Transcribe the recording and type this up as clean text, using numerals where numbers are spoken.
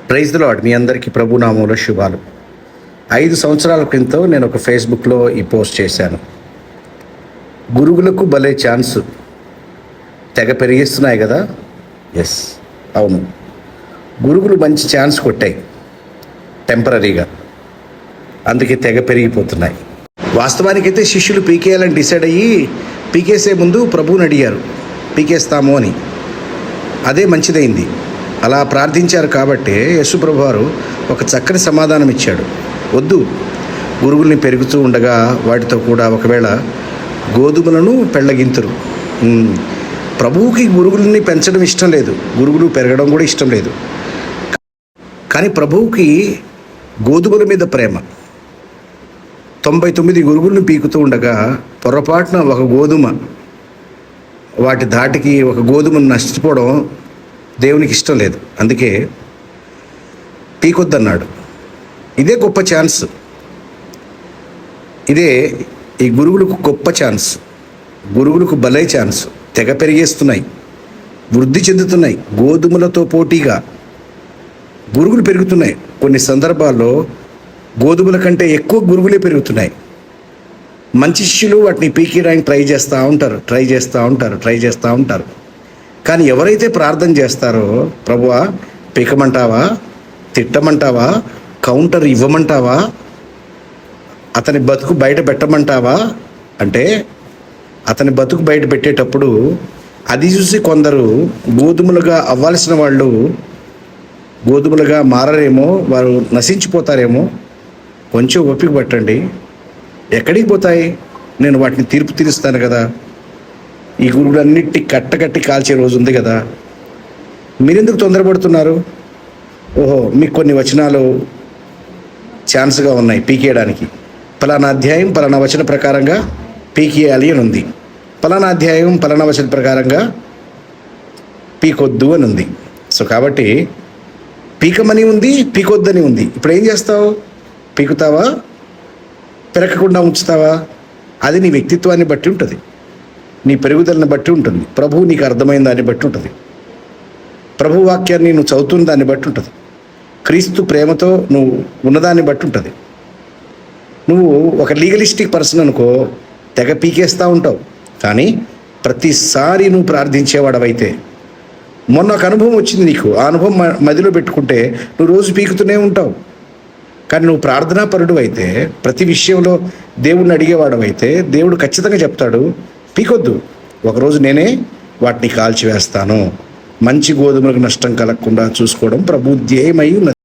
Praise the lord. మీ అందరికీ ప్రభు నామములో శుభాలు. 5 సంవత్సరాల క్రితం నేను ఒక ఫేస్బుక్లో ఈ పోస్ట్ చేశాను. గురుగులకు భలే ఛాన్సు తెగ పెరిగిస్తున్నాయి కదా. ఎస్, అవును, గురుగులు మంచి ఛాన్స్ కొట్టాయి టెంపరీగా, అందుకే తెగ పెరిగిపోతున్నాయి. వాస్తవానికైతే శిష్యులు పీకేయాలని డిసైడ్ అయ్యి పీకేసే ముందు ప్రభువుని అడిగారు, పీకేస్తాము అని. అదే మంచిదైంది. అలా ప్రార్థించారు కాబట్టి యేసుప్రభు వారు ఒక చక్కని సమాధానం ఇచ్చాడు. వద్దు, గురుగుల్ని పెరుగుతూ ఉండగా వాటితో కూడా ఒకవేళ గోధుమలను పెళ్ళగింతురు. ప్రభువుకి గురుగుల్ని పెంచడం ఇష్టం లేదు, గురుగులు పెరగడం కూడా ఇష్టం లేదు. కానీ ప్రభువుకి గోధుమల మీద ప్రేమ. 99 గురుగులను పీకుతూ ఉండగా పొరపాటున ఒక గోధుమ, వాటి ధాటికి ఒక గోధుమను నష్టపోవడం దేవునికి ఇష్టం లేదు. అందుకే పీకొద్దన్నాడు. ఇదే గొప్ప ఛాన్స్. ఇదే ఈ గురుగులకు గొప్ప ఛాన్స్. గురుగులకు భలే ఛాన్స్. తెగ పెరిగేస్తున్నాయి, వృద్ధి చెందుతున్నాయి. గోధుమలతో పోటీగా గురుగులు పెరుగుతున్నాయి. కొన్ని సందర్భాల్లో గోధుమల కంటే ఎక్కువ గురుగులే పెరుగుతున్నాయి. మంచి శిష్యులు వాటిని పీకేయడానికి ట్రై చేస్తూ ఉంటారు. కానీ ఎవరైతే ప్రార్థన చేస్తారో, ప్రభువా పీకమంటావా, తిట్టమంటావా, కౌంటర్ ఇవ్వమంటావా, అతని బతుకు బయట పెట్టమంటావా అంటే, అతని బతుకు బయట పెట్టేటప్పుడు అది చూసి కొందరు గోధుమలుగా అవ్వాల్సిన వాళ్ళు గోధుమలుగా మారరేమో, వారు నశించిపోతారేమో. కొంచెం ఓపిక పట్టండి. ఎక్కడికి పోతాయి? నేను వాటిని తీర్పు తీరుస్తాను కదా. ఈ గురుగులన్నిటి కట్టకట్టి కాల్చే రోజు ఉంది కదా. మీరెందుకు తొందరపడుతున్నారు? ఓహో, మీకు కొన్ని వచనాలు ఛాన్స్గా ఉన్నాయి పీకేయడానికి. పలానా అధ్యాయం పలానా వచన ప్రకారంగా పీకేయాలి అని ఉంది. పలానా అధ్యాయం పలానా వచన ప్రకారంగా పీకొద్దు అని ఉంది. సో కాబట్టి పీకమని ఉంది, పీకొద్దని ఉంది. ఇప్పుడు ఏం చేస్తావు? పీకుతావా, పెరగకుండా ఉంచుతావా? అది నీ వ్యక్తిత్వాన్ని బట్టి ఉంటుంది, నీ పెరుగుదలను బట్టి ఉంటుంది. ప్రభువు నీకు అర్థమైన దాన్ని బట్టి ఉంటుంది. ప్రభు వాక్యాన్ని నువ్వు చదువుతున్న దాన్ని బట్టి ఉంటుంది. క్రీస్తు ప్రేమతో నువ్వు ఉన్నదాన్ని బట్టి ఉంటుంది. నువ్వు ఒక లీగలిస్టిక్ పర్సన్ అనుకో, తెగ పీకేస్తూ ఉంటావు. కానీ ప్రతిసారి నువ్వు ప్రార్థించేవాడవైతే, మొన్న ఒక అనుభవం వచ్చింది నీకు, ఆ అనుభవం మదిలో పెట్టుకుంటే నువ్వు రోజు పీకుతూనే ఉంటావు. కానీ నువ్వు ప్రార్థనాపరుడు అయితే, ప్రతి విషయంలో దేవుడిని అడిగేవాడవైతే, దేవుడు ఖచ్చితంగా చెప్తాడు, పీకొద్దు, ఒకరోజు నేనే వాటిని కాల్చివేస్తాను. మంచి గోధుమలకు నష్టం కలగకుండా చూసుకోవడం ప్రభు ధ్యేయమై ఉన్నది.